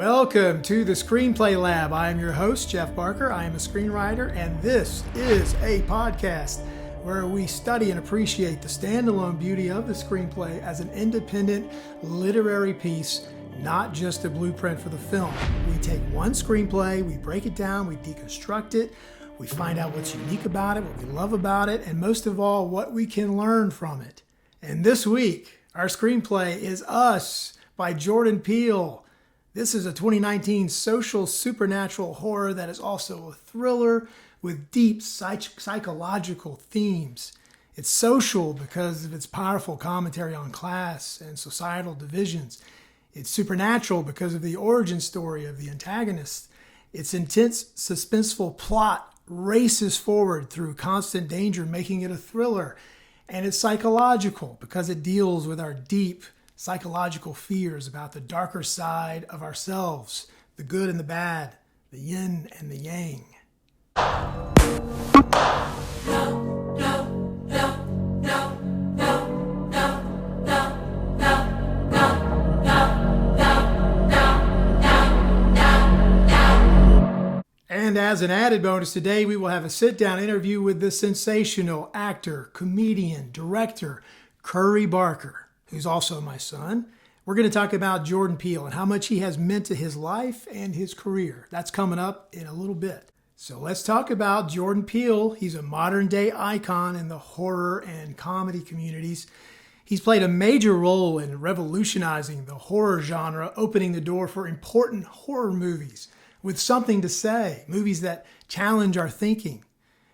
Welcome to the Screenplay Lab. I am your host, Jeff Barker. I am a screenwriter, and this is a podcast where we study and appreciate the standalone beauty of the screenplay as an independent literary piece, not just a blueprint for the film. We take one screenplay, we break it down, we deconstruct it, we find out what's unique about it, what we love about it, and most of all, what we can learn from it. And this week, our screenplay is Us by Jordan Peele. This is a 2019 social supernatural horror that is also a thriller with deep psychological themes. It's social because of its powerful commentary on class and societal divisions. It's supernatural because of the origin story of the antagonist. Its intense, suspenseful plot races forward through constant danger, making it a thriller. And it's psychological because it deals with our deep psychological fears about the darker side of ourselves, the good and the bad, the yin and the yang. And as an added bonus today, we will have a sit-down interview with the sensational actor, comedian, director, Curry Barker, who's also my son. We're going to talk about Jordan Peele and how much he has meant to his life and his career. That's coming up in a little bit. So let's talk about Jordan Peele. He's a modern-day icon in the horror and comedy communities. He's played a major role in revolutionizing the horror genre, opening the door for important horror movies with something to say, movies that challenge our thinking.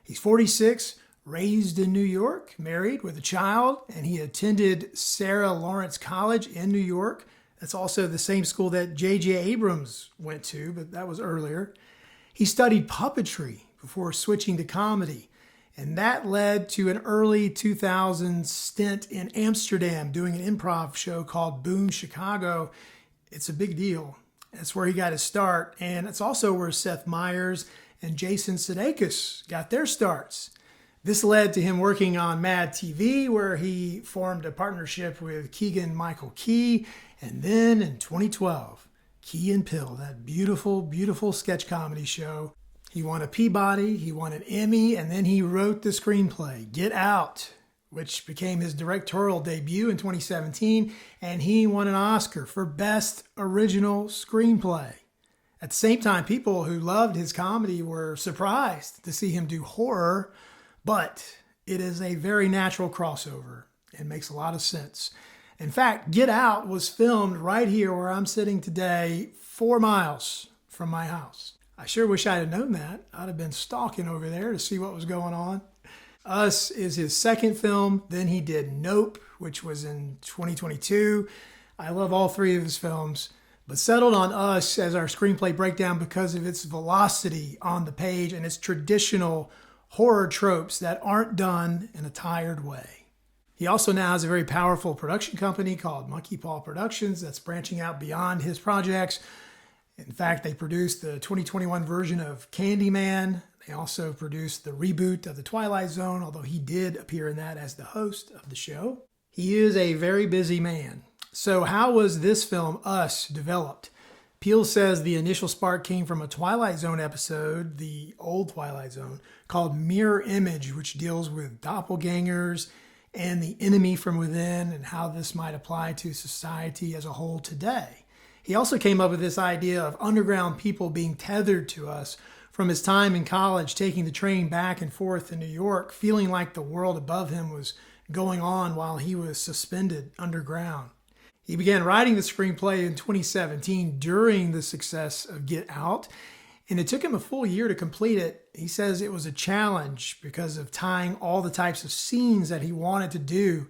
He's 46, raised in New York, married with a child, and he attended Sarah Lawrence College in New York. That's also the same school that J.J. Abrams went to, but that was earlier. He studied puppetry before switching to comedy, and that led to an early 2000s stint in Amsterdam doing an improv show called Boom Chicago. It's a big deal. That's where he got his start, and it's also where Seth Meyers and Jason Sudeikis got their starts. This led to him working on Mad TV, where he formed a partnership with Keegan-Michael Key. And then in 2012, Key and Peele, that beautiful, beautiful sketch comedy show. He won a Peabody, he won an Emmy, and then he wrote the screenplay, Get Out, which became his directorial debut in 2017. And he won an Oscar for Best Original Screenplay. At the same time, people who loved his comedy were surprised to see him do horror. But it is a very natural crossover and makes a lot of sense. In fact, Get Out was filmed right here where I'm sitting today, 4 miles from my house. I sure wish I'd have known that. I'd have been stalking over there to see what was going on. Us is his second film. Then he did Nope, which was in 2022. I love all three of his films, but settled on Us as our screenplay breakdown because of its velocity on the page and its traditional horror tropes that aren't done in a tired way. He also now has a very powerful production company called Monkey Paw Productions that's branching out beyond his projects. In fact, they produced the 2021 version of Candyman. They also produced the reboot of The Twilight Zone, although he did appear in that as the host of the show. He is a very busy man. So how was this film, Us, developed? Peele says the initial spark came from a Twilight Zone episode, the old Twilight Zone, called Mirror Image, which deals with doppelgangers and the enemy from within and how this might apply to society as a whole today. He also came up with this idea of underground people being tethered to us from his time in college, taking the train back and forth to New York, feeling like the world above him was going on while he was suspended underground. He began writing the screenplay in 2017 during the success of Get Out, and it took him a full year to complete it. He says it was a challenge because of tying all the types of scenes that he wanted to do.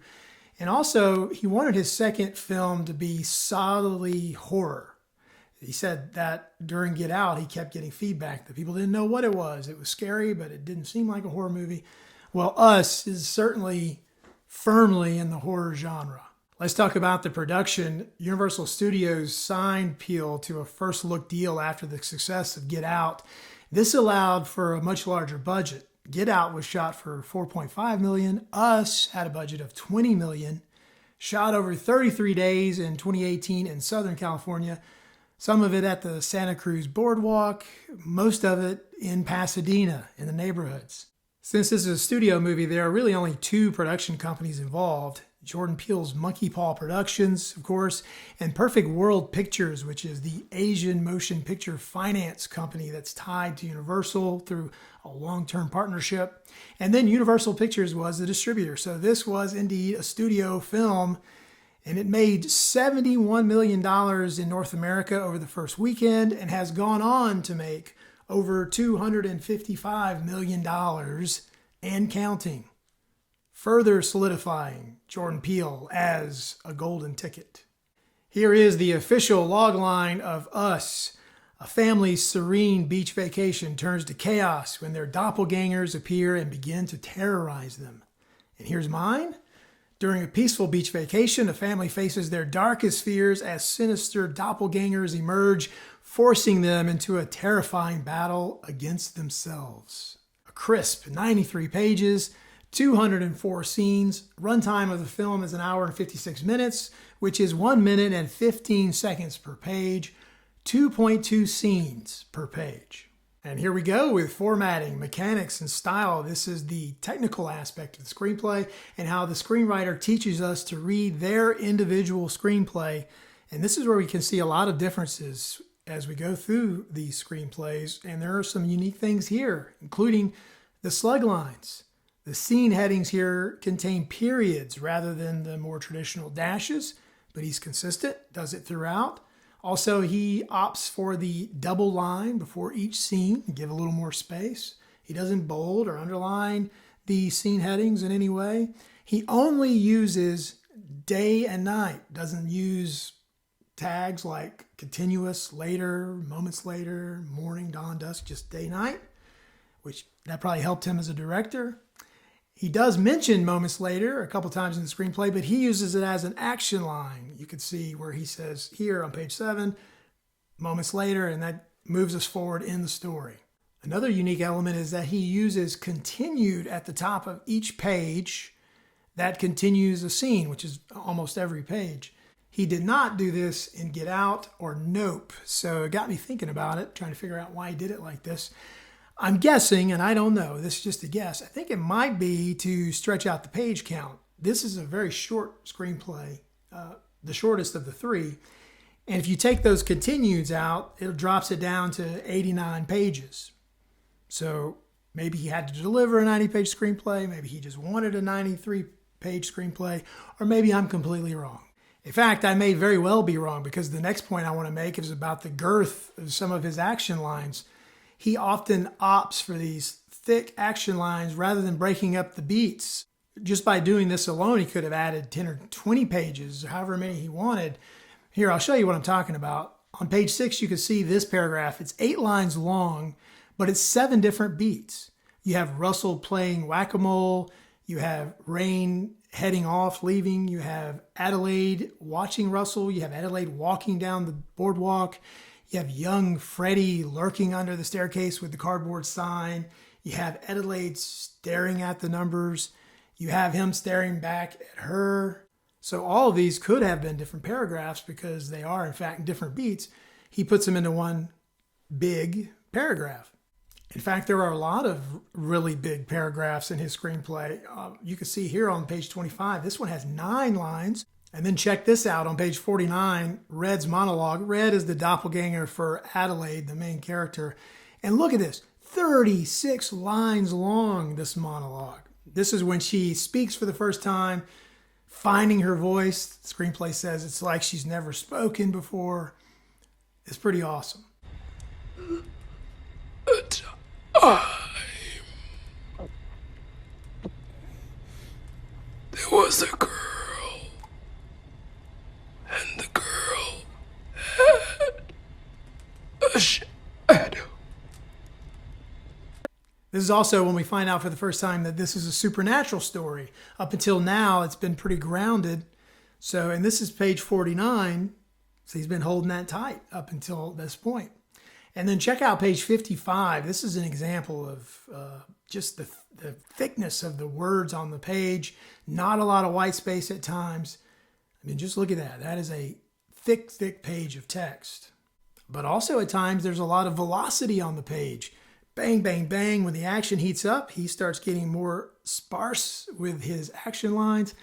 And also, he wanted his second film to be solidly horror. He said that during Get Out, he kept getting feedback that people didn't know what it was. It was scary, but it didn't seem like a horror movie. Well, Us is certainly firmly in the horror genre. Let's talk about the production. Universal Studios signed Peele to a first look deal after the success of Get Out. This allowed for a much larger budget. Get Out was shot for $4.5 million. Us had a budget of $20 million. Shot over 33 days in 2018 in Southern California. Some of it at the Santa Cruz Boardwalk, most of it in Pasadena in the neighborhoods. Since this is a studio movie, there are really only two production companies involved. Jordan Peele's Monkey Paw Productions, of course, and Perfect World Pictures, which is the Asian motion picture finance company that's tied to Universal through a long-term partnership. And then Universal Pictures was the distributor. So this was indeed a studio film, and it made $71 million in North America over the first weekend and has gone on to make over $255 million and counting, further solidifying Jordan Peele as a golden ticket. Here is the official logline of Us. A family's serene beach vacation turns to chaos when their doppelgangers appear and begin to terrorize them. And here's mine. During a peaceful beach vacation, a family faces their darkest fears as sinister doppelgangers emerge, forcing them into a terrifying battle against themselves. A crisp 93 pages, 204 scenes. Runtime of the film is 1 hour and 56 minutes, which is 1 minute and 15 seconds per page, 2.2 scenes per page. And here we go with formatting, mechanics, and style. This is the technical aspect of the screenplay and how the screenwriter teaches us to read their individual screenplay. And this is where we can see a lot of differences as we go through these screenplays. And there are some unique things here, including the slug lines. The scene headings here contain periods rather than the more traditional dashes, but he's consistent, does it throughout. Also, he opts for the double line before each scene, give a little more space. He doesn't bold or underline the scene headings in any way. He only uses day and night, doesn't use tags like continuous, later, moments later, morning, dawn, dusk, just day, night, which that probably helped him as a director. He does mention moments later a couple times in the screenplay, but he uses it as an action line. You can see where he says here on page 7, moments later, and that moves us forward in the story. Another unique element is that he uses continued at the top of each page that continues a scene, which is almost every page. He did not do this in Get Out or Nope, so it got me thinking about it, trying to figure out why he did it like this. I'm guessing, and I don't know, this is just a guess, I think it might be to stretch out the page count. This is a very short screenplay, the shortest of the three. And if you take those continues out, it drops it down to 89 pages. So maybe he had to deliver a 90-page screenplay, maybe he just wanted a 93-page screenplay, or maybe I'm completely wrong. In fact, I may very well be wrong, because the next point I want to make is about the girth of some of his action lines. He often opts for these thick action lines rather than breaking up the beats. Just by doing this alone, he could have added 10 or 20 pages, however many he wanted. Here, I'll show you what I'm talking about. On page 6, you can see this paragraph. It's 8 lines long, but it's 7 different beats. You have Russell playing whack-a-mole. You have Rain heading off, leaving. You have Adelaide watching Russell. You have Adelaide walking down the boardwalk. You have young Freddie lurking under the staircase with the cardboard sign. You have Adelaide staring at the numbers. You have him staring back at her. So all of these could have been different paragraphs because they are, in fact, different beats. He puts them into one big paragraph. In fact, there are a lot of really big paragraphs in his screenplay. You can see here on page 25, this one has 9 lines. And then check this out on page 49, Red's monologue. Red is the doppelganger for Adelaide, the main character. And look at this, 36 lines long, this monologue. This is when she speaks for the first time, finding her voice. The screenplay says it's like she's never spoken before. It's pretty awesome. A time. There was a girl. And the girl had a shadow. This is also when we find out for the first time that this is a supernatural story. Up until now, it's been pretty grounded. So, and this is page 49. So he's been holding that tight up until this point. And then check out page 55. This is an example of just the thickness of the words on the page. Not a lot of white space at times. I mean, just look at that. That is a thick, thick page of text. But also at times there's a lot of velocity on the page. Bang, bang, bang. When the action heats up, he starts getting more sparse with his action lines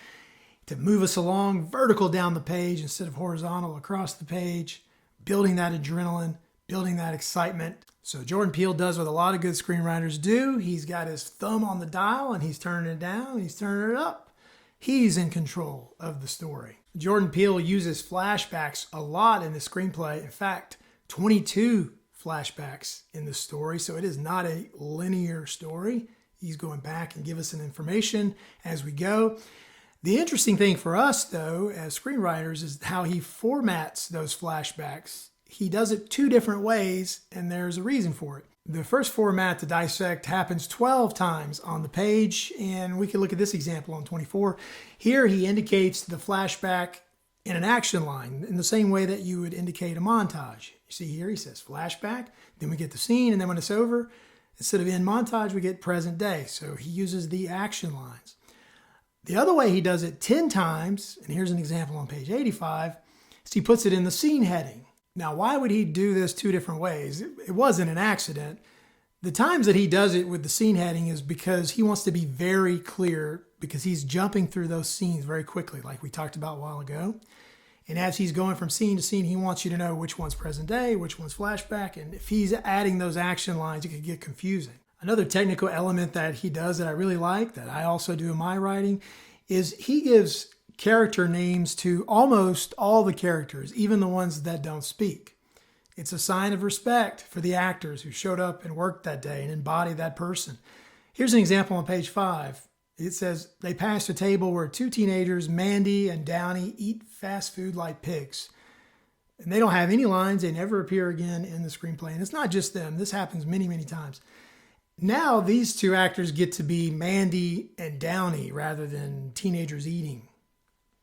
to move us along vertical down the page instead of horizontal across the page, building that adrenaline, building that excitement. So Jordan Peele does what a lot of good screenwriters do. He's got his thumb on the dial and he's turning it down, he's turning it up. He's in control of the story. Jordan Peele uses flashbacks a lot in the screenplay. In fact, 22 flashbacks in the story, so it is not a linear story. He's going back and give us some information as we go. The interesting thing for us, though, as screenwriters, is how he formats those flashbacks. He does it two different ways, and there's a reason for it. The first format to dissect happens 12 times on the page, and we can look at this example on 24. Here he indicates the flashback in an action line in the same way that you would indicate a montage. You see here he says flashback, then we get the scene, and then when it's over, instead of in montage, we get present day. So he uses the action lines. The other way he does it 10 times, and here's an example on page 85, is he puts it in the scene heading. Now, why would he do this two different ways? It wasn't an accident. The times that he does it with the scene heading is because he wants to be very clear, because he's jumping through those scenes very quickly, like we talked about a while ago. And as he's going from scene to scene, he wants you to know which one's present day, which one's flashback. And if he's adding those action lines, it could get confusing. Another technical element that he does that I really like, that I also do in my writing, is he gives character names to almost all the characters, even the ones that don't speak. It's a sign of respect for the actors who showed up and worked that day and embodied that person. Here's an example on page 5. It says, they passed a table where two teenagers, Mandy and Downey, eat fast food like pigs. And they don't have any lines. They never appear again in the screenplay. And it's not just them. This happens many, many times. Now these two actors get to be Mandy and Downey rather than teenagers eating.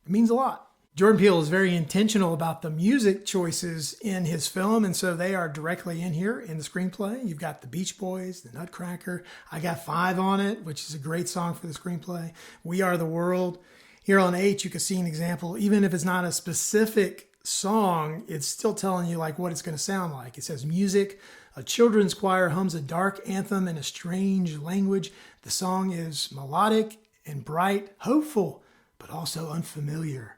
It means a lot. Jordan Peele is very intentional about the music choices in his film, and so they are directly in here in the screenplay. You've got the Beach Boys, the Nutcracker. I Got Five on it, which is a great song for the screenplay. We Are the World. Here on 8, you can see an example. Even if it's not a specific song, it's still telling you like what it's going to sound like. It says music. A children's choir hums a dark anthem in a strange language. The song is melodic and bright, hopeful, but also unfamiliar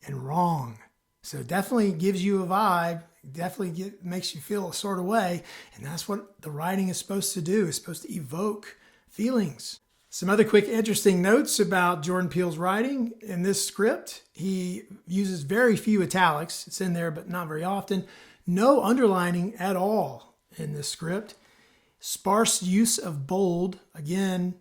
and wrong. So it definitely gives you a vibe, definitely makes you feel a sort of way, and that's what the writing is supposed to do. It's supposed to evoke feelings. Some other quick interesting notes about Jordan Peele's writing. In this script, he uses very few italics. It's in there, but not very often. No underlining at all in this script. Sparse use of bold. Again,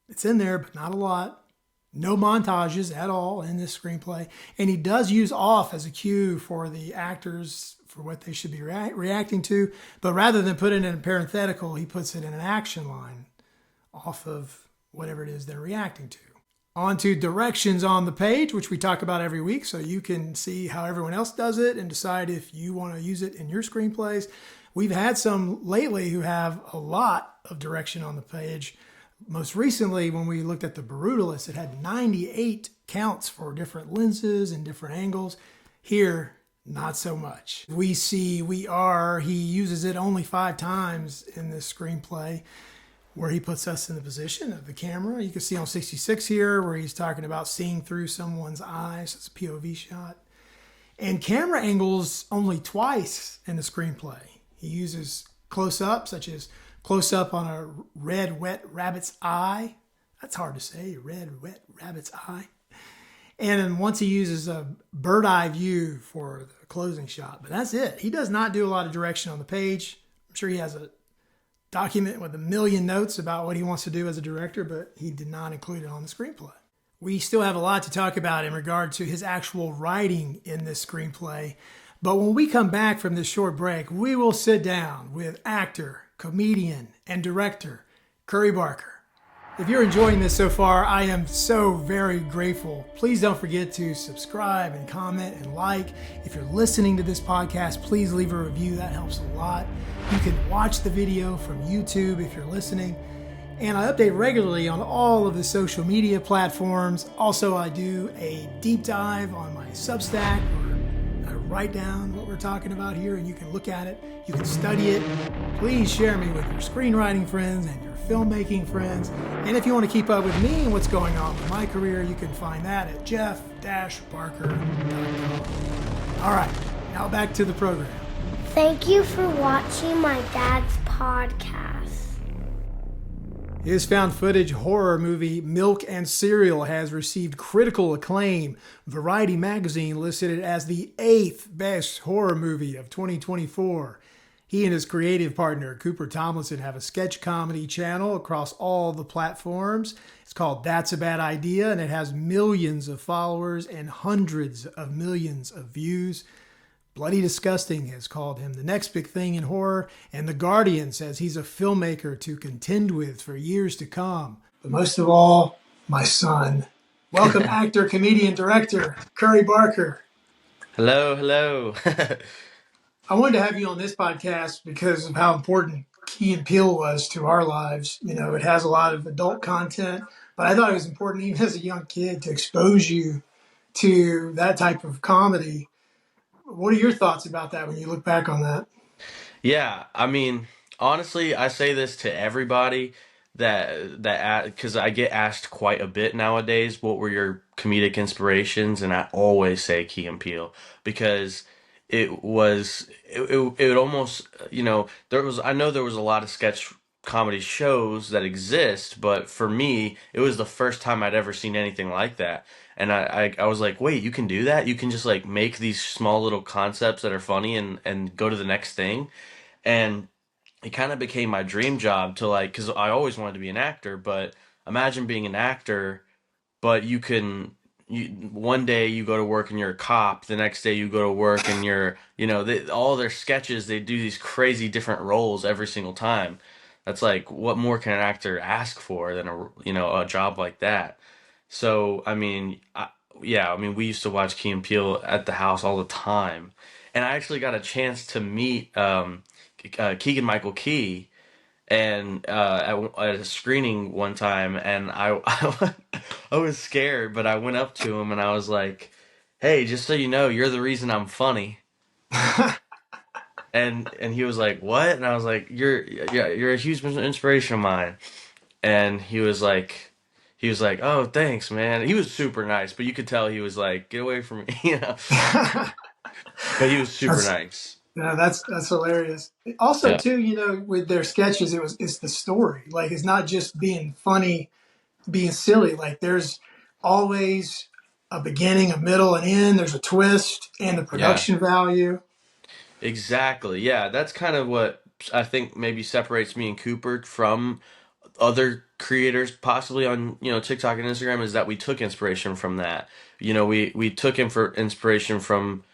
it's in there, but not a lot. No montages at all in this screenplay. And he does use off as a cue for the actors for what they should be reacting to. But rather than put it in a parenthetical, he puts it in an action line off of whatever it is they're reacting to. On to directions on the page, which we talk about every week, so you can see how everyone else does it and decide if you want to use it in your screenplays. We've had some lately who have a lot of direction on the page. Most recently, when we looked at The Brutalist, it had 98 counts for different lenses and different angles. Here, not so much. We see, we are, he uses it only 5 times in this screenplay, where he puts us in the position of the camera. You can see on 66 here, where he's talking about seeing through someone's eyes. It's a POV shot. And camera angles only twice in the screenplay. He uses close-up, such as close-up on a red, wet rabbit's eye. That's hard to say, red, wet rabbit's eye. And then once he uses a bird-eye view for the closing shot. But that's it. He does not do a lot of direction on the page. I'm sure he has a document with 1 million notes about what he wants to do as a director, but he did not include it on the screenplay. We still have a lot to talk about in regard to his actual writing in this screenplay. But when we come back from this short break, we will sit down with actor, comedian, and director Curry Barker. If you're enjoying this so far, I am so very grateful. Please don't forget to subscribe and comment and like. If you're listening to this podcast, please leave a review. That helps a lot. You can watch the video from YouTube if you're listening. And I update regularly on all of the social media platforms. Also, I do a deep dive on my Substack, where I write down what we're talking about here and you can look at it, you can study it, please share me with your screenwriting friends and your filmmaking friends. And if you want to keep up with me and what's going on with my career, you can find that at jeff-barker.com. All right, now back to the program. Thank you for watching my dad's podcast. His found footage horror movie Milk and Cereal has received critical acclaim. Variety magazine listed it as the 8th best horror movie of 2024. He and his creative partner, Cooper Tomlinson, have a sketch comedy channel across all the platforms. It's called That's a Bad Idea, and it has millions of followers and hundreds of millions of views. Bloody Disgusting has called him the next big thing in horror, and The Guardian says he's a filmmaker to contend with for years to come. But most of all, my son. Welcome, actor, comedian, director, Curry Barker. Hello, hello. I wanted to have you on this podcast because of how important Key and Peele was to our lives. You know, it has a lot of adult content, but I thought it was important, even as a young kid, to expose you to that type of comedy. What are your thoughts about that when you look back on that? Yeah, I mean, honestly, I say this to everybody that because I get asked quite a bit nowadays, what were your comedic inspirations? And I always say Key and Peele because it would almost, there was, I know there was a lot of sketch comedy shows that exist, but for me, it was the first time I'd ever seen anything like that. And I was like, wait, you can do that? You can just like make these small little concepts that are funny and go to the next thing. And it kind of became my dream job to like, because I always wanted to be an actor, but imagine being an actor, but one day you go to work and you're a cop, the next day you go to work and all their sketches, they do these crazy different roles every single time. That's like, what more can an actor ask for than a job like that? So, I mean, yeah, I mean, we used to watch Key and Peele at the house all the time. And I actually got a chance to meet Keegan Michael Key and at a screening one time, and I was scared, but I went up to him and I was like, "Hey, just so you know, you're the reason I'm funny." And he was like, "What?" And I was like, you're a huge inspiration of mine." And he was like, "Oh, thanks, man." He was super nice, but you could tell he was like, "Get away from me." But he was super That's nice. that's hilarious. Also, Yeah. too, with their sketches, it's the story. Like it's not just being funny, being silly. Like there's always a beginning, a middle, and end. There's a twist and the Yeah. production value. Exactly. Yeah, that's kind of what I think maybe separates me and Cooper from other creators possibly on, TikTok and Instagram is that we took inspiration from that. We took inspiration from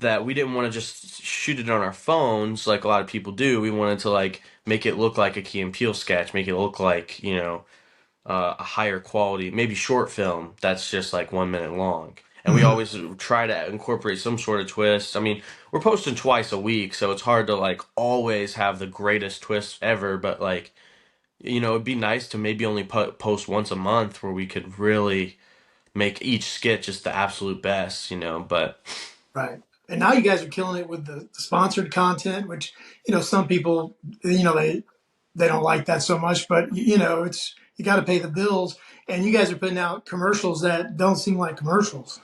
that. We didn't want to just shoot it on our phones like a lot of people do. We wanted to like make it look like a Key and Peele sketch, make it look like, a higher quality, maybe short film that's just like 1 minute long. And we Mhm. always try to incorporate some sort of twist. I mean, we're posting twice a week, so it's hard to like always have the greatest twist ever. But like, it'd be nice to maybe only post once a month where we could really make each skit just the absolute best. But Right. And now you guys are killing it with the sponsored content, which some people they don't like that so much, but it's you got to pay the bills, and you guys are putting out commercials that don't seem like commercials.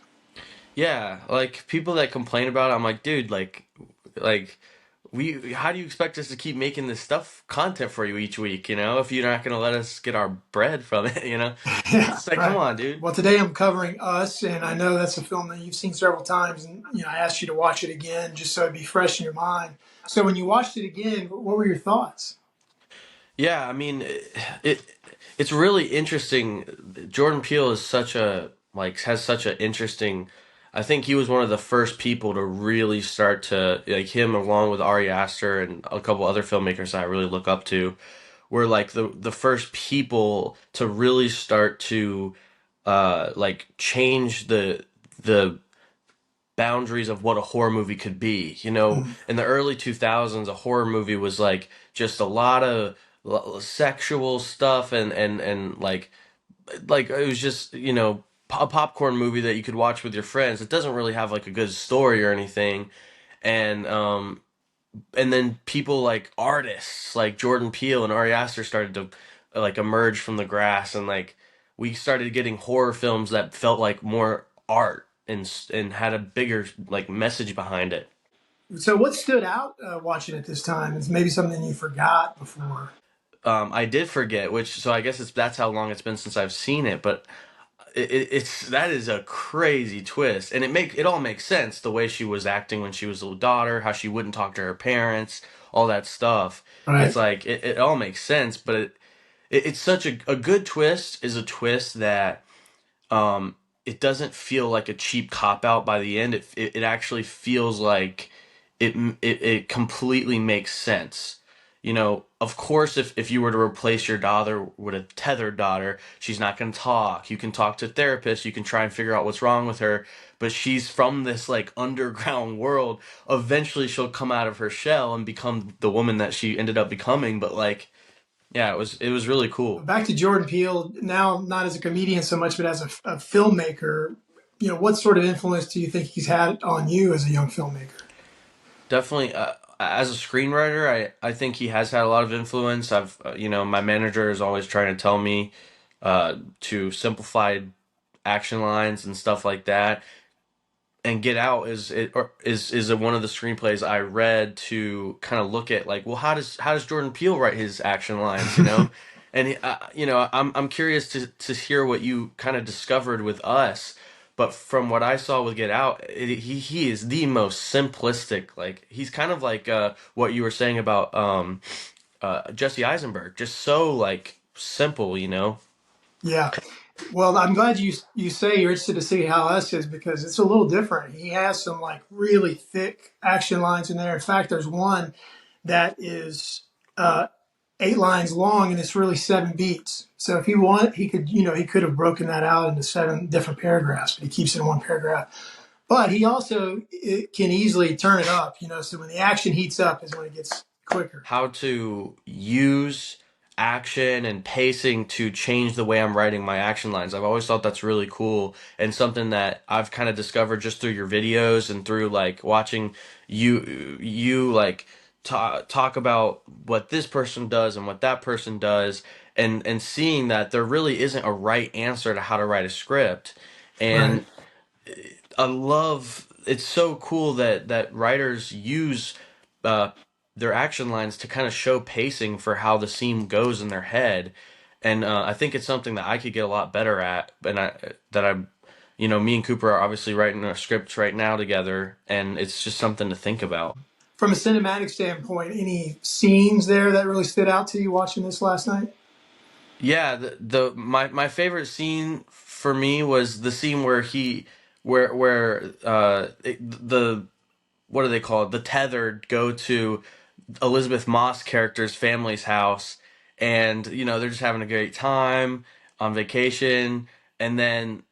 yeah, like people that complain about it, I'm like, dude, like how do you expect us to keep making this stuff content for you each week, if you're not gonna let us get our bread from it? Yeah, It's like, come right. on, dude. Well, today I'm covering Us, and I know that's a film that you've seen several times, and I asked you to watch it again just so it'd be fresh in your mind. So when you watched it again, what were your thoughts? Yeah, I mean, it it's really interesting. Jordan Peele is such a like has such an interesting. I think he was one of the first people to really start to like him along with Ari Aster and a couple other filmmakers that I really look up to were like the first people to really start to like change the boundaries of what a horror movie could be. Mm. In the early 2000s, a horror movie was like just a lot of sexual stuff and like it was just, a popcorn movie that you could watch with your friends. It doesn't really have like a good story or anything. And then people like artists like Jordan Peele and Ari Aster started to like emerge from the grass, and like we started getting horror films that felt like more art and had a bigger like message behind it. So, what stood out watching it this time is maybe something you forgot before. I did forget, which so I guess that's how long it's been since I've seen it, but it's that is a crazy twist, and it all makes sense the way she was acting when she was a little daughter, how she wouldn't talk to her parents, all that stuff. It's Right. like it all makes sense, but it's such a good twist is a twist that um it doesn't feel like a cheap cop out by the end. It actually feels like it completely makes sense. You know, of course, if you were to replace your daughter with a tethered daughter, she's not going to talk. You can talk to therapists, you can try and figure out what's wrong with her, but she's from this like underground world. Eventually, she'll come out of her shell and become the woman that she ended up becoming. But like, yeah, it was really cool. Back to Jordan Peele, now not as a comedian so much, but as a filmmaker. What sort of influence do you think he's had on you as a young filmmaker? Definitely, as a screenwriter, I think he has had a lot of influence. My manager is always trying to tell me to simplify action lines and stuff like that. And Get Out is one of the screenplays I read to kind of look at like, well, how does Jordan Peele write his action lines, you know? And I'm curious to hear what you kind of discovered with us. But from what I saw with Get Out, he is the most simplistic. Like he's kind of like what you were saying about Jesse Eisenberg, just so like simple, you know? Yeah. Well, I'm glad you say you're interested to see how us is because it's a little different. He has some like really thick action lines in there. In fact, there's one that is 8 lines long and it's really 7 beats. So if he want, he could have broken that out into 7 different paragraphs, but he keeps it in one paragraph. But he also can easily turn it up. So when the action heats up is when it gets quicker. How to use action and pacing to change the way I'm writing my action lines. I've always thought that's really cool and something that I've kind of discovered just through your videos and through like watching you like talk about what this person does and what that person does, and seeing that there really isn't a right answer to how to write a script. Right. And I love it's so cool that writers use uh, their action lines to kind of show pacing for how the scene goes in their head, and I think it's something that I could get a lot better at. And me and Cooper are obviously writing a script right now together, and it's just something to think about. From a cinematic standpoint, any scenes there that really stood out to you watching this last night? Yeah, my favorite scene for me was the scene where the what do they call it? The tethered go to Elizabeth Moss character's family's house, and they're just having a great time on vacation, and then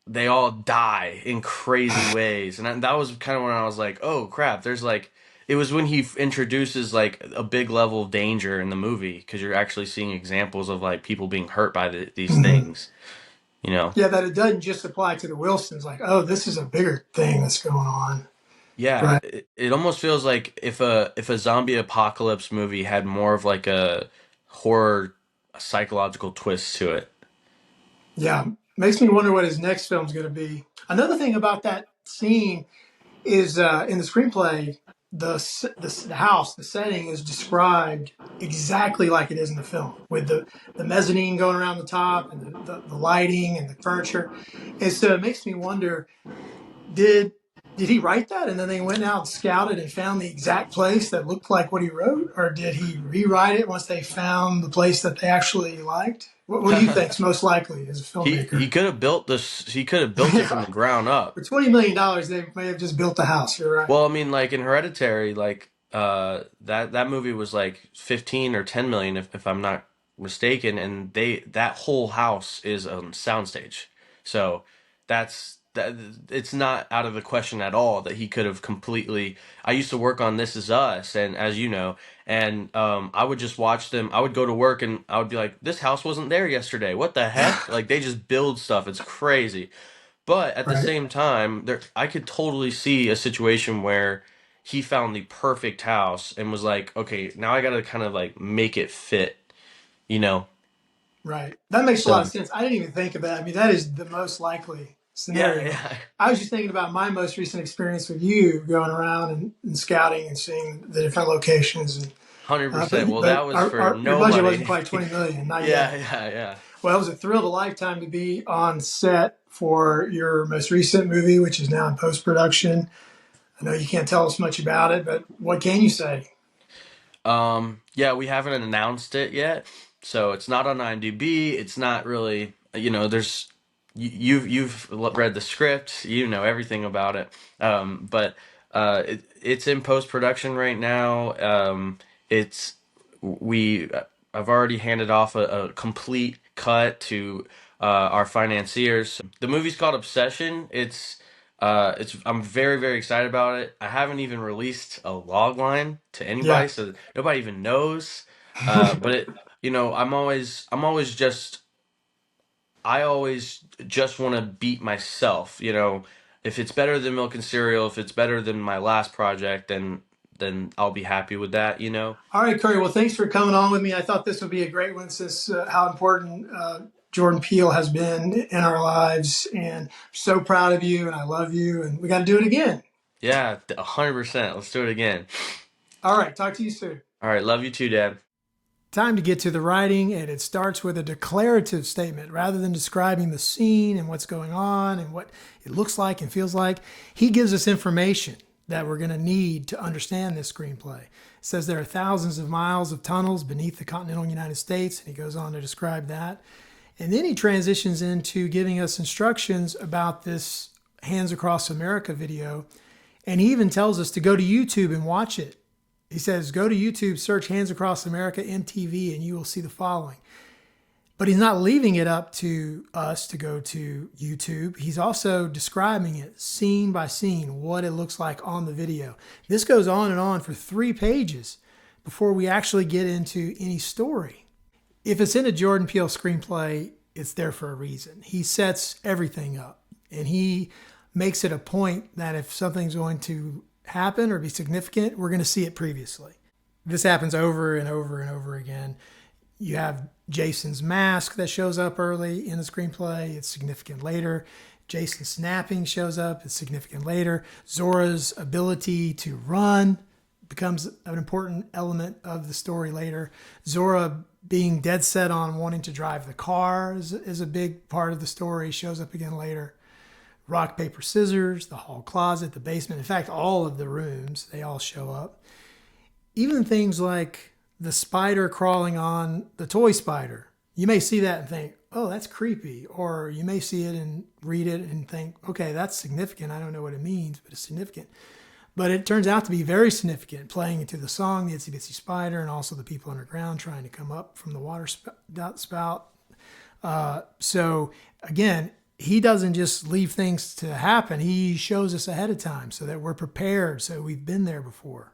they all die in crazy ways, and that was kind of when I was like, oh crap, there's like it was when he introduces like a big level of danger in the movie because you're actually seeing examples of like people being hurt by these Mhm. things, you know. Yeah, that it doesn't just apply to the Wilsons. Like, oh, this is a bigger thing that's going on. Yeah, Right. it almost feels like if a zombie apocalypse movie had more of like a horror psychological twist to it. Yeah. Makes me wonder what his next film's going to be. Another thing about that scene is in the screenplay, the house, the setting is described exactly like it is in the film, with the mezzanine going around the top and the lighting and the furniture. And so it makes me wonder, did did he write that and then they went out and scouted and found the exact place that looked like what he wrote, or did he rewrite it once they found the place that they actually liked? What do you think's most likely as a He filmmaker? could have built this. He could have built it from Yeah, the ground up. for $20 million, they may have just built the house. You're right. Well, I mean, like in Hereditary, like that movie was like 15 or 10 million if I'm not mistaken, and that whole house is a soundstage. So that it's not out of the question at all that he could have completely. I used to work on This Is Us, and as you know, and I would just watch them. I would go to work and I would be like, this house wasn't there yesterday. What the heck? Like they just build stuff. It's crazy. But at the Right. same time, I could totally see a situation where he found the perfect house and was like, okay, now I got to kind of like make it fit, you know? Right. That makes a lot of So, sense. I didn't even think of that. I mean, that is the most likely yeah, scenario. yeah, I was just thinking about my most recent experience with you going around and scouting and seeing the different locations. And 100%. Well, but that was for your budget wasn't nobody. quite 20 million, not Yeah, yet. yeah, yeah. Well, it was a thrill of a lifetime to be on set for your most recent movie, which is now in post production. I know you can't tell us much about it, but what can you say? Yeah, we haven't announced it yet, so it's not on IMDb. It's not really, there's you've read the script, you know everything about it. But it's in post production right now. It's we I've already handed off a complete cut to our financiers. The movie's called Obsession. It's I'm very very excited about it. I haven't even released a log line to anybody, Yeah. so nobody even knows. But I'm always just I always just want to beat myself. If it's better than Milk and Cereal, if it's better than my last project, then I'll be happy with that. All right, Curry. Well, thanks for coming on with me. I thought this would be a great one since how important Jordan Peele has been in our lives. And I'm so proud of you and I love you. And we got to do it again. Yeah, 100%. Let's do it again. All right. Talk to you soon. All right, love you too, Dad. Time to get to the writing, and it starts with a declarative statement. Rather than describing the scene and what's going on and what it looks like and feels like, he gives us information that we're going to need to understand this screenplay. It says there are thousands of miles of tunnels beneath the continental United States, and he goes on to describe that. And then he transitions into giving us instructions about this Hands Across America video, and he even tells us to go to YouTube and watch it. He says, go to YouTube, search Hands Across America MTV, and you will see the following. But he's not leaving it up to us to go to YouTube. He's also describing it scene by scene, what it looks like on the video. This goes on and on for 3 pages before we actually get into any story. If it's in a Jordan Peele screenplay, it's there for a reason. He sets everything up, and he makes it a point that if something's going to happen or be significant, we're going to see it previously. This happens over and over and over again. You have Jason's mask that shows up early in the screenplay. It's significant later. Jason snapping shows up. It's significant later. Zora's ability to run becomes an important element of the story later. Zora being dead set on wanting to drive the car is a big part of the story. Shows up again later. Rock, paper, scissors, the hall closet, the basement. In fact, all of the rooms, they all show up. Even things like the spider crawling on the toy spider. You may see that and think, oh, that's creepy. Or you may see it and read it and think, okay, that's significant. I don't know what it means, but it's significant. But it turns out to be very significant, playing into the song, the Itsy Bitsy Spider, and also the people underground trying to come up from the water spout. So again, he doesn't just leave things to happen. He shows us ahead of time so that we're prepared, so we've been there before.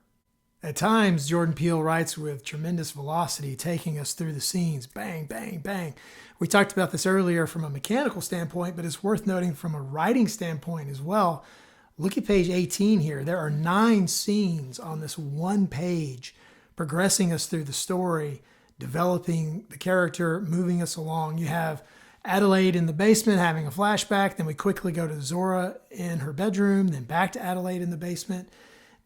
At times, Jordan Peele writes with tremendous velocity, taking us through the scenes. Bang, bang, bang. We talked about this earlier from a mechanical standpoint, but it's worth noting from a writing standpoint as well. Look at page 18 here. There are 9 scenes on this one page, progressing us through the story, developing the character, moving us along. You have Adelaide in the basement having a flashback. Then we quickly go to Zora in her bedroom, then back to Adelaide in the basement.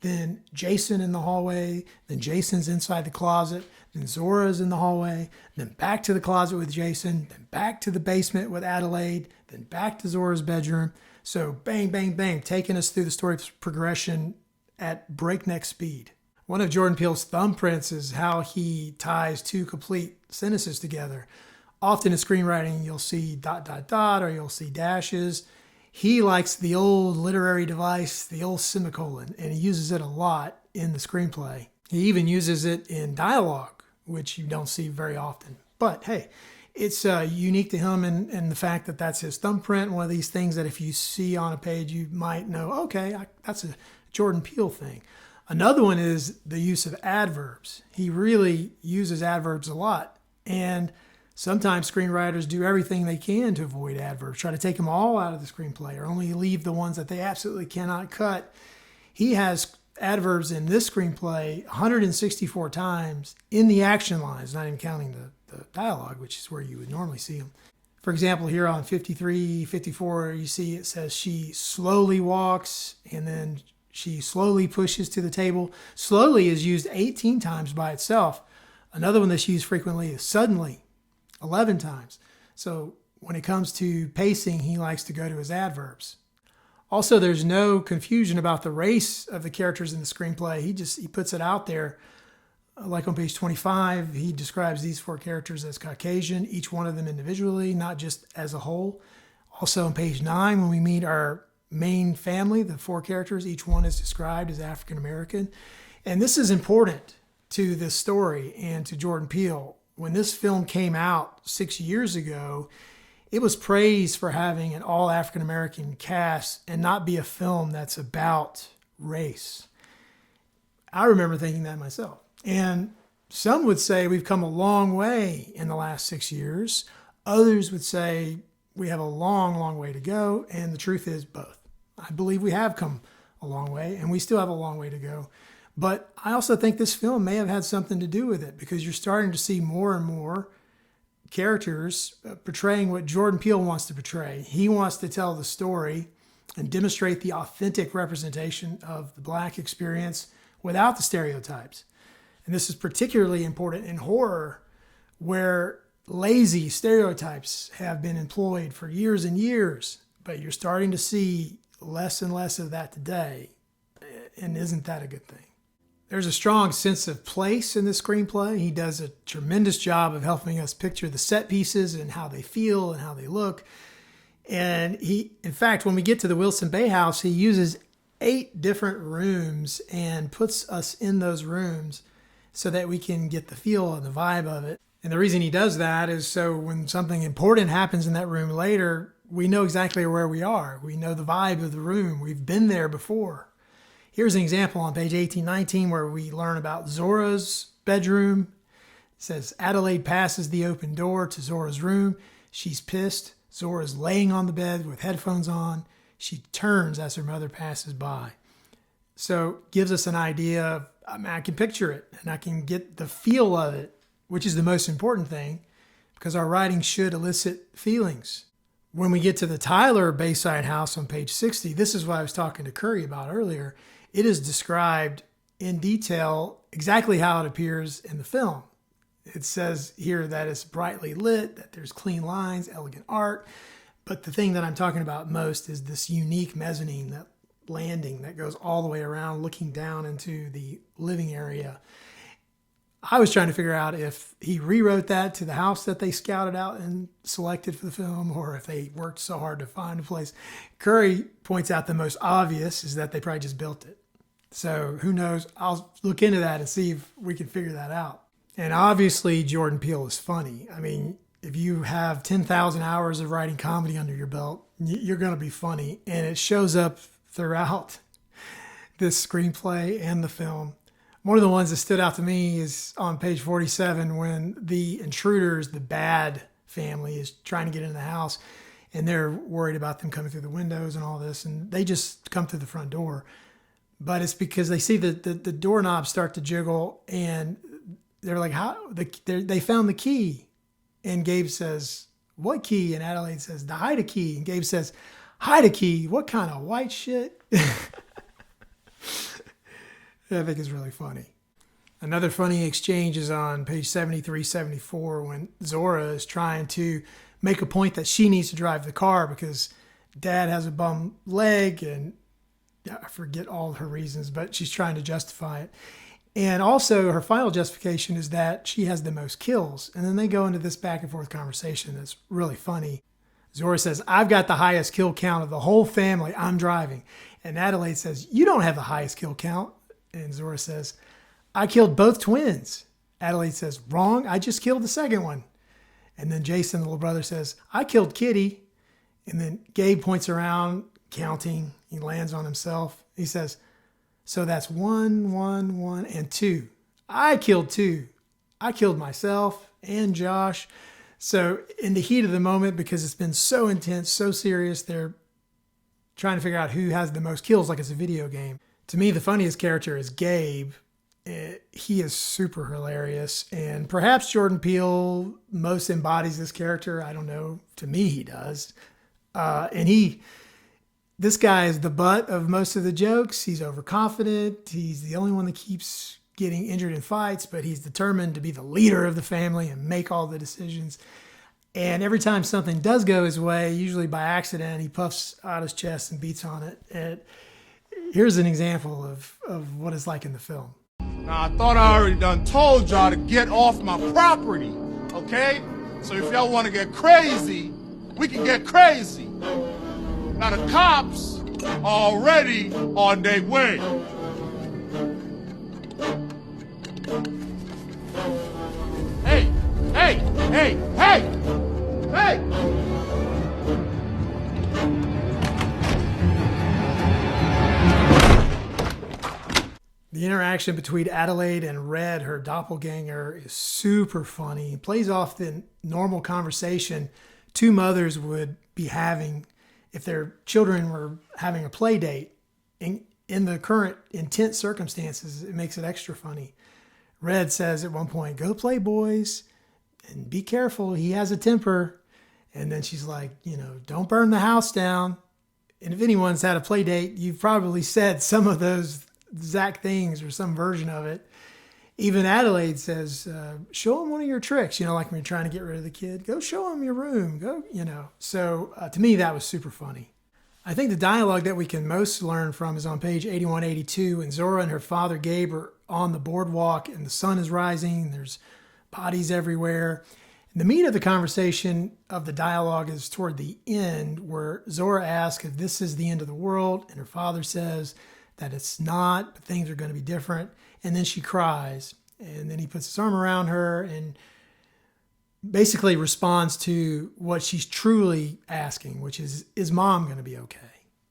Then Jason in the hallway. Then Jason's inside the closet. Then Zora's in the hallway. Then back to the closet with Jason. Then back to the basement with Adelaide. Then back to Zora's bedroom. So bang, bang, bang, taking us through the story progression at breakneck speed. One of Jordan Peele's thumbprints is how he ties 2 complete sentences together. Often in screenwriting, you'll see ... or you'll see dashes. He likes the old literary device, the old semicolon, and he uses it a lot in the screenplay. He even uses it in dialogue, which you don't see very often. But hey, it's unique to him in the fact that that's his thumbprint, one of these things that if you see on a page, you might know, okay, that's a Jordan Peele thing. Another one is the use of adverbs. He really uses adverbs a lot. And sometimes screenwriters do everything they can to avoid adverbs, try to take them all out of the screenplay or only leave the ones that they absolutely cannot cut. He has adverbs in this screenplay 164 times in the action lines, not even counting the dialogue, which is where you would normally see them. For example, here on 53, 54, you see it says she slowly walks and then she slowly pushes to the table. Slowly is used 18 times by itself. Another one that's used frequently is suddenly, 11 times. So when it comes to pacing, he likes to go to his adverbs. Also, there's no confusion about the race of the characters in the screenplay. He puts it out there. Like on page 25, he describes these 4 characters as Caucasian, each one of them individually, not just as a whole. Also on page 9, when we meet our main family, the 4 characters, each one is described as African American. And this is important to this story and to Jordan Peele. When this film came out 6 years ago, it was praised for having an all African American cast and not be a film that's about race. I remember thinking that myself. And some would say we've come a long way in the last 6 years. Others would say we have a long, long way to go. And the truth is both. I believe we have come a long way and we still have a long way to go. But I also think this film may have had something to do with it because you're starting to see more and more characters portraying what Jordan Peele wants to portray. He wants to tell the story and demonstrate the authentic representation of the Black experience without the stereotypes. And this is particularly important in horror, where lazy stereotypes have been employed for years and years, but you're starting to see less and less of that today. And isn't that a good thing? There's a strong sense of place in this screenplay. He does a tremendous job of helping us picture the set pieces and how they feel and how they look. And in fact, when we get to the Wilson Bay house, he uses 8 different rooms and puts us in those rooms so that we can get the feel and the vibe of it. And the reason he does that is so when something important happens in that room later, we know exactly where we are. We know the vibe of the room. We've been there before. Here's an example on page 1819 where we learn about Zora's bedroom. It says, Adelaide passes the open door to Zora's room. She's pissed. Zora's laying on the bed with headphones on. She turns as her mother passes by. So gives us an idea of, I can picture it and I can get the feel of it, which is the most important thing because our writing should elicit feelings. When we get to the Tyler Bayside house on page 60, this is what I was talking to Curry about earlier. It is described in detail exactly how it appears in the film. It says here that it's brightly lit, that there's clean lines, elegant art. But the thing that I'm talking about most is this unique mezzanine, that landing that goes all the way around looking down into the living area. I was trying to figure out if he rewrote that to the house that they scouted out and selected for the film, or if they worked so hard to find a place. Curry points out the most obvious is that they probably just built it. So who knows? I'll look into that and see if we can figure that out. And obviously Jordan Peele is funny. I mean, if you have 10,000 hours of writing comedy under your belt, you're going to be funny. And it shows up throughout this screenplay and the film. One of the ones that stood out to me is on page 47 when the intruders, the bad family, is trying to get into the house and they're worried about them coming through the windows and all this, and they just come through the front door. But it's because they see the doorknob start to jiggle and they're like, they found the key. And Gabe says, what key? And Adelaide says, the hide a key. And Gabe says, hide a key? What kind of white shit? I think it's really funny. Another funny exchange is on page 73, 74 when Zora is trying to make a point that she needs to drive the car because Dad has a bum leg, and I forget all her reasons, but she's trying to justify it. And also her final justification is that she has the most kills. And then they go into this back and forth conversation that's really funny. Zora says, I've got the highest kill count of the whole family. I'm driving. And Adelaide says, you don't have the highest kill count. And Zora says, I killed both twins. Adelaide says, wrong. I just killed the second one. And then Jason, the little brother, says, I killed Kitty. And then Gabe points around, counting. He lands on himself. He says, so that's 1, 1, 1, and 2. I killed 2. I killed myself and Josh. So in the heat of the moment, because it's been so intense, so serious, they're trying to figure out who has the most kills like it's a video game. To me, the funniest character is Gabe. He is super hilarious, and perhaps Jordan Peele most embodies this character. I don't know. To me, he does. This guy is the butt of most of the jokes. He's overconfident. He's the only one that keeps getting injured in fights, but he's determined to be the leader of the family and make all the decisions. And every time something does go his way, usually by accident, he puffs out his chest and beats on it. And here's an example of what it's like in the film. Now, I thought I already done told y'all to get off my property, okay? So if y'all want to get crazy, we can get crazy. Now, the cops are already on their way. Hey, hey, hey, hey, hey! The interaction between Adelaide and Red, her doppelganger, is super funny. It plays off the normal conversation two mothers would be having if their children were having a play date. In the current intense circumstances, it makes it extra funny. Red says at one point, "Go play, boys, and be careful. He has a temper." And then she's like, "Don't burn the house down." And if anyone's had a play date, you've probably said some of those exact things or some version of it. Even Adelaide says, "Show him one of your tricks." Like when you're trying to get rid of the kid, go show him your room. So to me, that was super funny. I think the dialogue that we can most learn from is on page 81-82, when Zora and her father Gabe are on the boardwalk and the sun is rising. There's bodies everywhere. And the meat of the conversation of the dialogue is toward the end, where Zora asks if this is the end of the world, and her father says that it's not, but things are going to be different. And then she cries, and then he puts his arm around her and basically responds to what she's truly asking, which is mom going to be okay?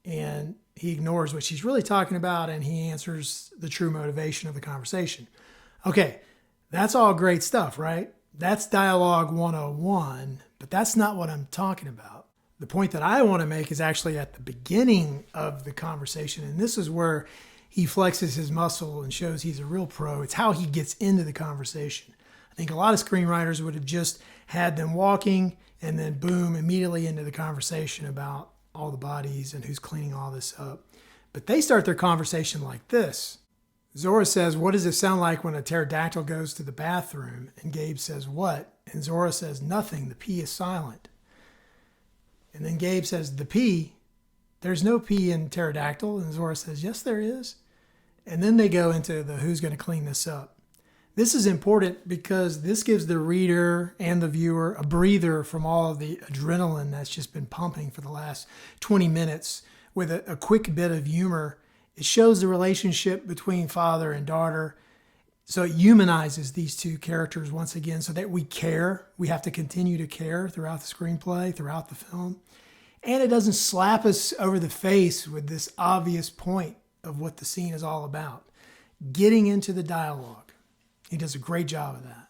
And he ignores what she's really talking about, and he answers the true motivation of the conversation. Okay, that's all great stuff, right? That's dialogue 101, but that's not what I'm talking about. The point that I want to make is actually at the beginning of the conversation, and this is where he flexes his muscle and shows he's a real pro. It's how he gets into the conversation. I think a lot of screenwriters would have just had them walking and then boom, immediately into the conversation about all the bodies and who's cleaning all this up. But they start their conversation like this. Zora says, "What does it sound like when a pterodactyl goes to the bathroom?" And Gabe says, "What?" And Zora says, "Nothing. The P is silent." And then Gabe says, "The P? There's no P in pterodactyl." And Zora says, "Yes, there is." And then they go into the who's going to clean this up. This is important because this gives the reader and the viewer a breather from all of the adrenaline that's just been pumping for the last 20 minutes with a quick bit of humor. It shows the relationship between father and daughter. So it humanizes these two characters once again so that we care. We have to continue to care throughout the screenplay, throughout the film. And it doesn't slap us over the face with this obvious point of what the scene is all about. Getting into the dialogue. He does a great job of that.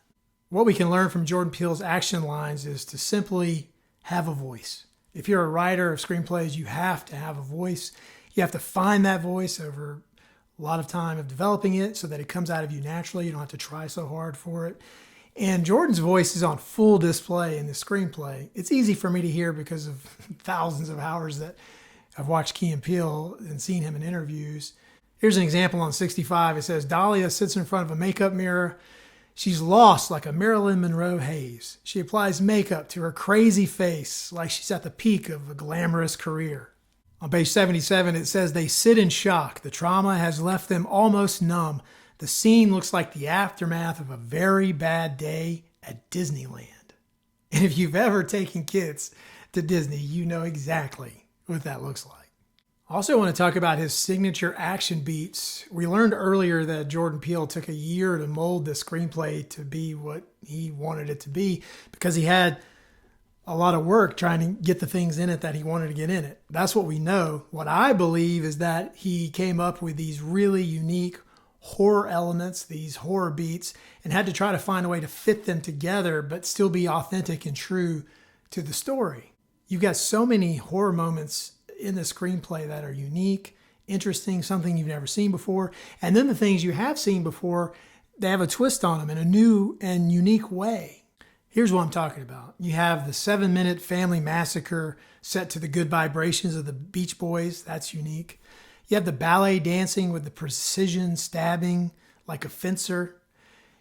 What we can learn from Jordan Peele's action lines is to simply have a voice. If you're a writer of screenplays, you have to have a voice. You have to find that voice over a lot of time of developing it so that it comes out of you naturally. You don't have to try so hard for it. And Jordan's voice is on full display in the screenplay. It's easy for me to hear because of thousands of hours that I've watched Key and Peele and seen him in interviews. Here's an example on 65. It says, "Dahlia sits in front of a makeup mirror. She's lost like a Marilyn Monroe haze. She applies makeup to her crazy face like she's at the peak of a glamorous career." On page 77, it says, "They sit in shock. The trauma has left them almost numb. The scene looks like the aftermath of a very bad day at Disneyland." And if you've ever taken kids to Disney, you know exactly what that looks like. I also want to talk about his signature action beats. We learned earlier that Jordan Peele took a year to mold the screenplay to be what he wanted it to be because he had a lot of work trying to get the things in it that he wanted to get in it. That's what we know. What I believe is that he came up with these really unique horror elements, these horror beats, and had to try to find a way to fit them together but still be authentic and true to the story. You've got so many horror moments in the screenplay that are unique interesting, something you've never seen before. And then the things you have seen before, they have a twist on them in a new and unique way. Here's what I'm talking about. You have the 7-minute family massacre set to the good vibrations of the Beach Boys. That's unique. You have the ballet dancing with the precision stabbing like a fencer.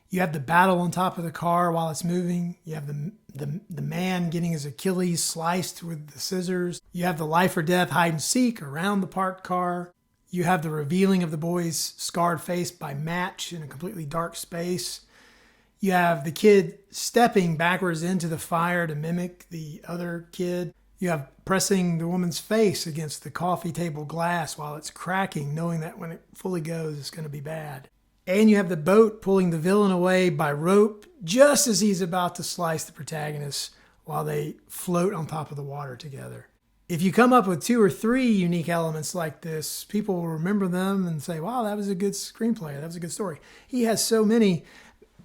You have the battle on top of the car while it's moving. You have the man getting his Achilles sliced with the scissors. You have the life or death hide and seek around the parked car. You have the revealing of the boy's scarred face by match in a completely dark space. You have the kid stepping backwards into the fire to mimic the other kid. You have pressing the woman's face against the coffee table glass while it's cracking, knowing that when it fully goes, it's going to be bad. And you have the boat pulling the villain away by rope just as he's about to slice the protagonist while they float on top of the water together. If you come up with 2 or 3 unique elements like this, people will remember them and say, wow, that was a good screenplay. That was a good story. He has so many,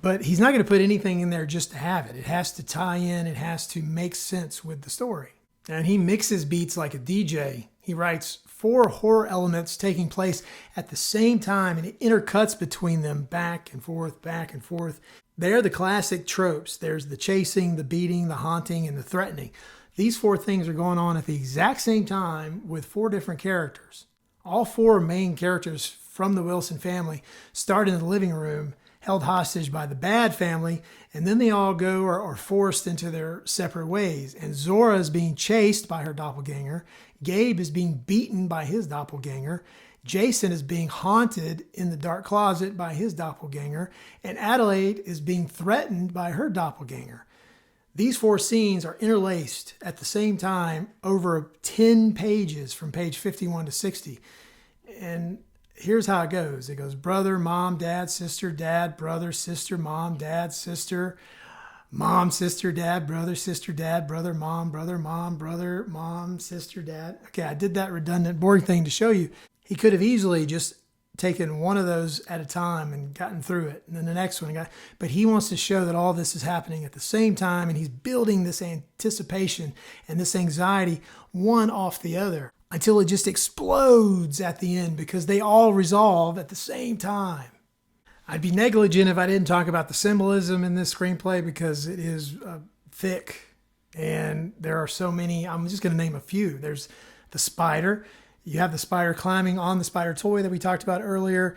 but he's not going to put anything in there just to have it. It has to tie in. It has to make sense with the story. And he mixes beats like a DJ. He writes 4 horror elements taking place at the same time, and it intercuts between them back and forth, back and forth. They're the classic tropes. There's the chasing, the beating, the haunting, and the threatening. These 4 things are going on at the exact same time with 4 different characters. All 4 main characters from the Wilson family start in the living room, held hostage by the Bad family, and then they all go or are forced into their separate ways. And Zora is being chased by her doppelganger. Gabe is being beaten by his doppelganger. Jason is being haunted in the dark closet by his doppelganger. And Adelaide is being threatened by her doppelganger. These 4 scenes are interlaced at the same time over 10 pages from page 51 to 60. And here's how it goes. It goes brother, mom, dad, dad, brother, sister, mom, dad, sister, mom, sister, dad, brother, mom, brother, mom, sister, dad. Okay, I did that redundant, boring thing to show you. He could have easily just taken one of those at a time and gotten through it, and then the next one but he wants to show that all this is happening at the same time, and he's building this anticipation and this anxiety one off the other until it just explodes at the end because they all resolve at the same time. I'd be negligent if I didn't talk about the symbolism in this screenplay because it is thick and there are so many. I'm just going to name a few. There's the spider. You have the spider climbing on the spider toy that we talked about earlier.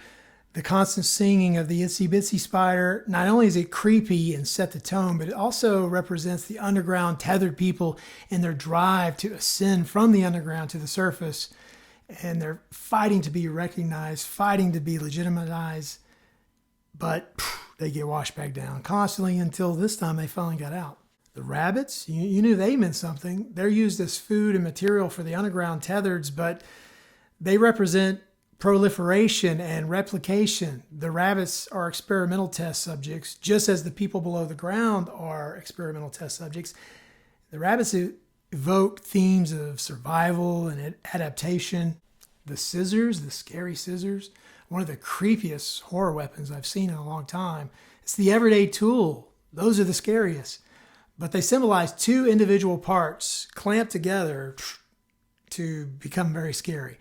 The constant singing of the itsy bitsy spider. Not only is it creepy and set the tone, but it also represents the underground tethered people and their drive to ascend from the underground to the surface. And they're fighting to be recognized, fighting to be legitimized, but they get washed back down constantly until this time they finally got out. The rabbits, you knew they meant something. They're used as food and material for the underground tethers, but they represent proliferation and replication. The rabbits are experimental test subjects, just as the people below the ground are experimental test subjects. The rabbits evoke themes of survival and adaptation. The scissors, the scary scissors, one of the creepiest horror weapons I've seen in a long time. It's the everyday tool. Those are the scariest. But they symbolize 2 individual parts clamped together to become very scary.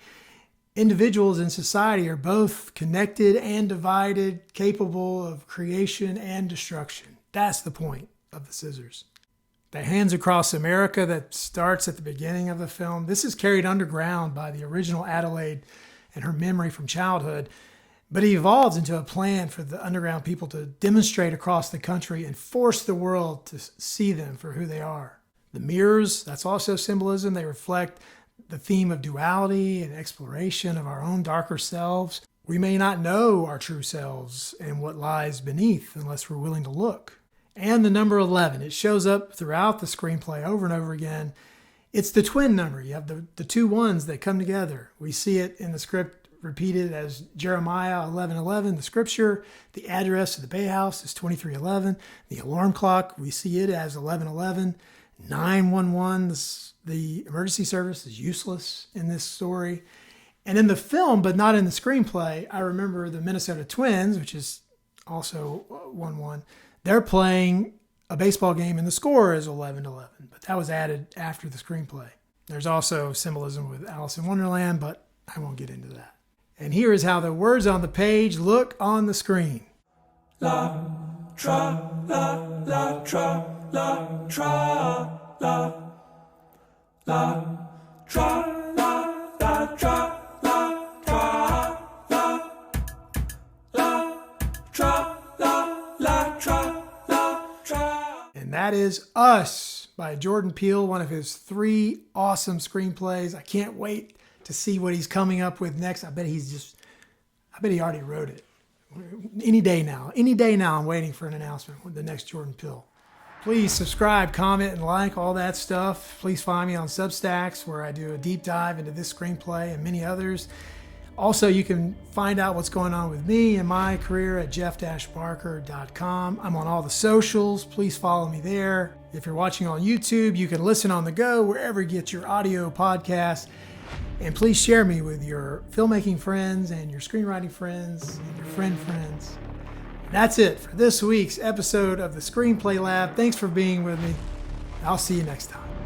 Individuals in society are both connected and divided, capable of creation and destruction. That's the point of the scissors. The Hands Across America that starts at the beginning of the film, this is carried underground by the original Adelaide and her memory from childhood, but it evolves into a plan for the underground people to demonstrate across the country and force the world to see them for who they are. The mirrors, that's also symbolism. They reflect the theme of duality and exploration of our own darker selves. We may not know our true selves and what lies beneath unless we're willing to look. And the number 11, it shows up throughout the screenplay over and over again. It's the twin number. You have the 2 ones that come together. We see it in the script repeated as Jeremiah 11:11, the scripture. The address of the Bay House is 2311. The alarm clock, we see it as 1111. 911, the emergency service, is useless in this story. And in the film, but not in the screenplay, I remember the Minnesota Twins, which is also 1-1. They're playing a baseball game and the score is 11-11, but that was added after the screenplay. There's also symbolism with Alice in Wonderland, but I won't get into that. And here is how the words on the page look on the screen. La tra la la tra la tra la la tra la la tra la tra la la tra la tra la tra. And that is Us by Jordan Peele, one of his 3 awesome screenplays. I can't wait to see what he's coming up with next. I bet he already wrote it. Any day now I'm waiting for an announcement with the next Jordan Peele. Please subscribe, comment, and like, all that stuff. Please find me on Substacks, where I do a deep dive into this screenplay and many others. Also, you can find out what's going on with me and my career at jeff-barker.com. I'm on all the socials. Please follow me there. If you're watching on YouTube, you can listen on the go wherever you get your audio podcasts. And please share me with your filmmaking friends and your screenwriting friends and your friends. That's it for this week's episode of the Screenplay Lab. Thanks for being with me. I'll see you next time.